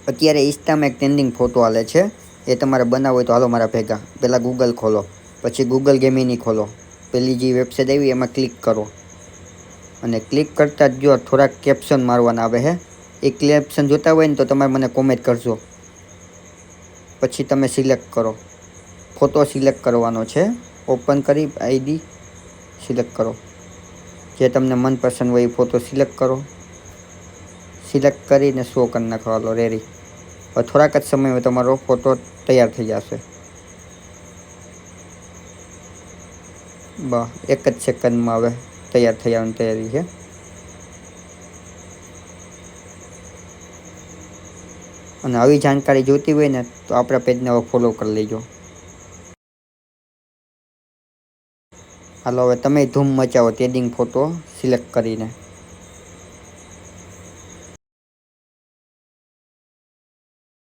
અત્યારે ઇન્સ્ટામાં એક trending photo હાલે છે, એ તમારે બનાવવો હોય તો હાલો મારા ભેગા. પહેલાં ગૂગલ ખોલો, પછી ગૂગલ ગેમિની ખોલો, પેલી જે વેબસાઇટ આવી એમાં ક્લિક કરો, અને ક્લિક કરતાં જ જો થોડાક કેપ્શન મારવાના આવે છે. એ કેપ્શન જોતા હોય ને તો તમારે મને કોમેન્ટ કરજો. પછી તમે સિલેક્ટ કરો, ફોટો સિલેક્ટ કરવાનો છે. ઓપન કરી આઈડી સિલેક્ટ કરો, જે તમને મનપસંદ હોય એ ફોટો સિલેક્ટ કરો. સિલેક્ટ કરીને શો કરી નાખવાનો રેડી. હવે થોડાક જ સમયમાં તમારો ફોટો તૈયાર થઈ જશે. બસ એક જ સેકન્ડમાં હવે તૈયાર થઈ જવાની તૈયારી છે. અને આવી જાણકારી જોઈતી હોય ને તો આપણા પેજને હવે ફોલો કરી લેજો. હાલો હવે તમે ધૂમ મચાવો ટ્રેન્ડિંગ ફોટો સિલેક્ટ કરીને.